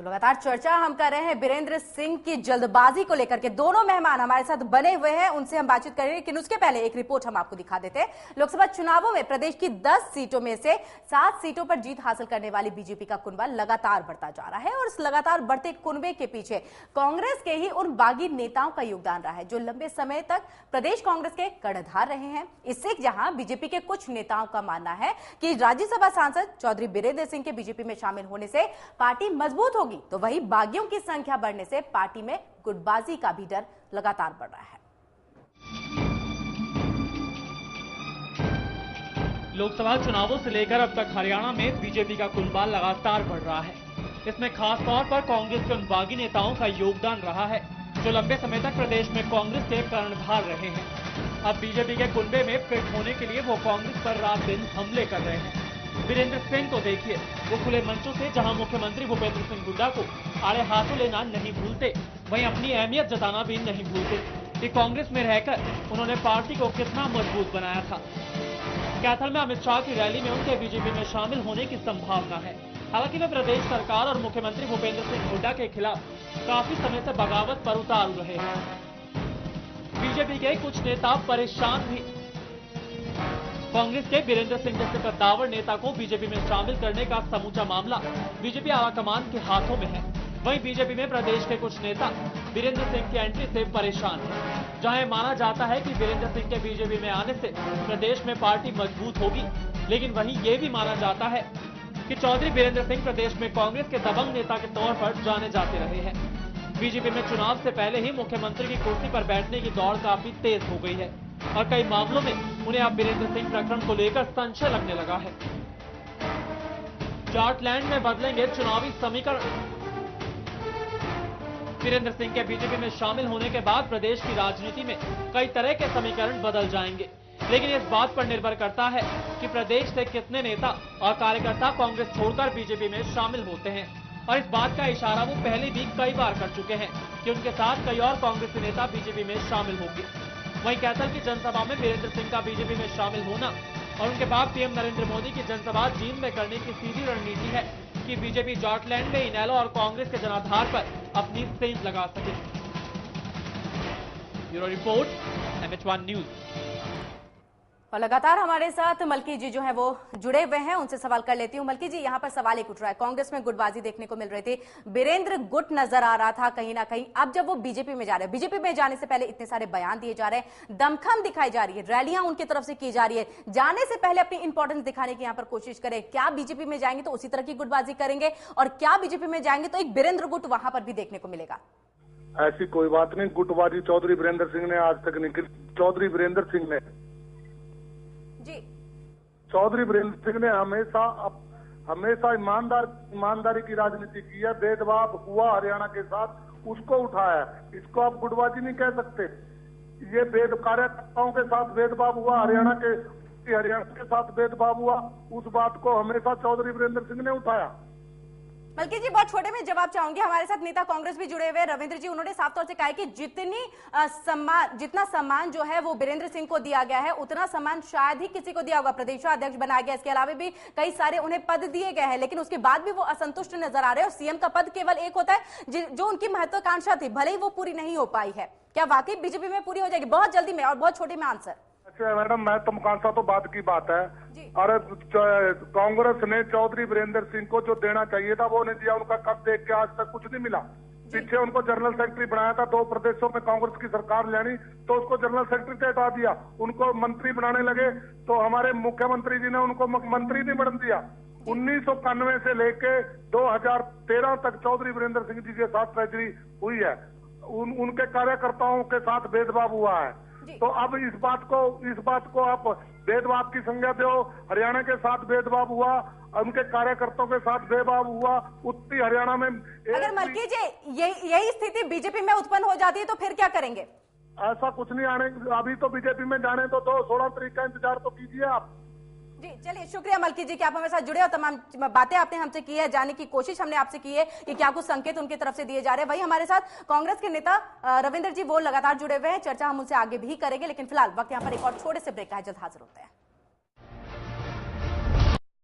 लगातार चर्चा हम कर रहे हैं बीरेंद्र सिंह की जल्दबाजी को लेकर के। दोनों मेहमान हमारे साथ बने हुए हैं, उनसे हम बातचीत करेंगे, लेकिन उसके पहले एक रिपोर्ट हम आपको दिखा देते हैं। लोकसभा चुनावों में प्रदेश की 10 सीटों में से 7 सीटों पर जीत हासिल करने वाली बीजेपी का कुनबा लगातार बढ़ता जा रहा है और इस लगातार बढ़ते कुनबे के पीछे कांग्रेस के ही उन बागी नेताओं का योगदान रहा है जो लंबे समय तक प्रदेश कांग्रेस के कर्णधार रहे हैं। इससे जहां बीजेपी के कुछ नेताओं का मानना है कि राज्यसभा सांसद चौधरी बीरेंद्र सिंह के बीजेपी में शामिल होने से पार्टी मजबूत होगी, तो वही बागियों की संख्या बढ़ने से पार्टी में गुटबाजी का भी डर लगातार बढ़ रहा है। लोकसभा चुनावों से लेकर अब तक हरियाणा में बीजेपी का कुनबा लगातार बढ़ रहा है। इसमें खास तौर पर कांग्रेस के उन बागी नेताओं का योगदान रहा है जो लंबे समय तक प्रदेश में कांग्रेस के कर्णधार रहे हैं। अब बीजेपी के कुनबे में फिट होने के लिए वो कांग्रेस पर रात दिन हमले कर रहे हैं। बीरेंद्र सिंह को देखिए, वो खुले मंचों से जहां मुख्यमंत्री भूपेंद्र सिंह हुड्डा को आड़े हाथों लेना नहीं भूलते, वहीं अपनी अहमियत जताना भी नहीं भूलते कि कांग्रेस में रहकर उन्होंने पार्टी को कितना मजबूत बनाया था। कैथल में अमित शाह की रैली में उनके बीजेपी में शामिल होने की संभावना है। हालांकि वे प्रदेश सरकार और मुख्यमंत्री भूपेंद्र सिंह हुड्डा के खिलाफ काफी समय से बगावत पर उतारू रहे हैं। बीजेपी के कुछ नेता परेशान भी। कांग्रेस के बीरेंद्र सिंह जैसे कद्दावर नेता को बीजेपी में शामिल करने का समूचा मामला बीजेपी आलाकमान के हाथों में है। वहीं बीजेपी में प्रदेश के कुछ नेता बीरेंद्र सिंह की एंट्री से परेशान हैं। जहां माना जाता है कि बीरेंद्र सिंह के बीजेपी में आने से प्रदेश में पार्टी मजबूत होगी, लेकिन वहीं ये भी माना जाता है कि चौधरी बीरेंद्र सिंह प्रदेश में कांग्रेस के दबंग नेता के तौर पर जाने जाते रहे हैं। बीजेपी में चुनाव से पहले ही मुख्यमंत्री की कुर्सी पर बैठने की दौड़ काफी तेज हो गई है और कई मामलों में उन्हें अब बीरेंद्र सिंह प्रकरण को लेकर संशय लगने लगा है। जाटलैंड में बदलेंगे चुनावी समीकरण। बीरेंद्र सिंह के बीजेपी में शामिल होने के बाद प्रदेश की राजनीति में कई तरह के समीकरण बदल जाएंगे, लेकिन इस बात पर निर्भर करता है कि प्रदेश से कितने नेता और कार्यकर्ता कांग्रेस छोड़कर बीजेपी में शामिल होते हैं। और इस बात का इशारा वो पहले भी कई बार कर चुके हैं कि उनके साथ कई और कांग्रेसी नेता बीजेपी में शामिल होंगे। वहीं कैथल की जनसभा में बीरेंद्र सिंह का बीजेपी में शामिल होना और उनके बाद पीएम नरेंद्र मोदी की जनसभा जींद में करने की सीधी रणनीति है कि बीजेपी जाटलैंड में इनेलो और कांग्रेस के जनाधार पर अपनी सेंध लगा सके। Bureau report, MH1 news. और लगातार हमारे साथ मलकी जी जो है वो जुड़े हुए हैं, उनसे सवाल कर लेती हूं। मलकी जी, यहां पर सवाल एक उठ रहा है, कांग्रेस में गुटबाजी देखने को मिल रही थी, बीरेंद्र गुट नजर आ रहा था कहीं ना कहीं। अब जब वो बीजेपी में जा रहे हैं, बीजेपी में जाने से पहले इतने सारे बयान दिए जा रहे हैं, दमखम दिखाई जा रही है, रैलियां उनकी तरफ से की जा रही है, जाने से पहले अपनी इंपॉर्टेंस दिखाने की यहां पर कोशिश करें। क्या बीजेपी में जाएंगे तो उसी तरह की गुटबाजी करेंगे, और क्या बीजेपी में जाएंगे तो एक बीरेंद्र गुट वहां पर भी देखने को मिलेगा? ऐसी कोई बात नहीं। गुटबाजी चौधरी बीरेंद्र सिंह ने आज तक नहीं की। चौधरी बीरेंद्र सिंह ने चौधरी बीरेंद्र सिंह ने हमेशा ईमानदारी की राजनीति की है। भेदभाव हुआ हरियाणा के साथ, उसको उठाया। इसको आप गुटबाजी नहीं कह सकते। ये कार्यकर्ताओं के साथ भेदभाव हुआ, हरियाणा के साथ भेदभाव हुआ, उस बात को हमेशा चौधरी बीरेंद्र सिंह ने उठाया। मलकी जी, बहुत छोटे में जवाब चाहूंगी। हमारे साथ नेता कांग्रेस भी जुड़े हुए रविंद्र जी, उन्होंने साफ तौर से कहा है कि जितना सम्मान जो है वो बीरेंद्र सिंह को दिया गया है, उतना सम्मान शायद ही किसी को दिया होगा। प्रदेशाध्यक्ष बनाया गया, इसके अलावा भी कई सारे उन्हें पद दिए गए हैं, लेकिन उसके बाद भी वो असंतुष्ट नजर आ रहे हैं। और सीएम का पद केवल एक होता है जो उनकी महत्वाकांक्षा थी, भले ही वो पूरी नहीं हो पाई है। क्या वाकई बीजेपी में पूरी हो जाएगी? बहुत जल्दी में और बहुत छोटे में आंसर। मैडम, महत्वाकांक्षा तो बात की बात है। अरे कांग्रेस ने चौधरी बीरेंद्र सिंह को जो देना चाहिए था वो नहीं दिया। उनका कद देख के आज तक कुछ नहीं मिला। पीछे उनको जनरल सेक्रेटरी बनाया था, 2 प्रदेशों में कांग्रेस की सरकार लेनी, तो उसको जनरल सेक्रेटरी से हटा दिया। उनको मंत्री बनाने लगे तो हमारे मुख्यमंत्री जी ने उनको मंत्री नहीं बन दिया। 1991 से लेके 2013 तक चौधरी बीरेंद्र सिंह जी के साथ ट्रेजरी हुई है। उनके कार्यकर्ताओं के साथ भेदभाव हुआ है। तो अब इस बात को आप भेदभाव की संज्ञा दो। हरियाणा के साथ भेदभाव हुआ, उनके कार्यकर्ताओं के साथ भेदभाव हुआ। उत्तरी हरियाणा में अगर मलकी जी यही स्थिति बीजेपी में उत्पन्न हो जाती है तो फिर क्या करेंगे? ऐसा कुछ नहीं आने। अभी तो बीजेपी में जाने तो 16 तारीख का इंतजार तो कीजिए आप। जी चलिए, शुक्रिया मलकी जी कि आप हमारे साथ जुड़े और तमाम बातें आपने हमसे की है, जानने की कोशिश हमने आपसे की है कि क्या कुछ संकेत उनकी तरफ से दिए जा रहे हैं। वही हमारे साथ कांग्रेस के नेता रविंद्र जी वो लगातार जुड़े हुए हैं, चर्चा हम उनसे आगे भी करेंगे, लेकिन फिलहाल वक्त यहाँ पर एक और छोटे से ब्रेक का है, जल्द हाजिर होते हैं।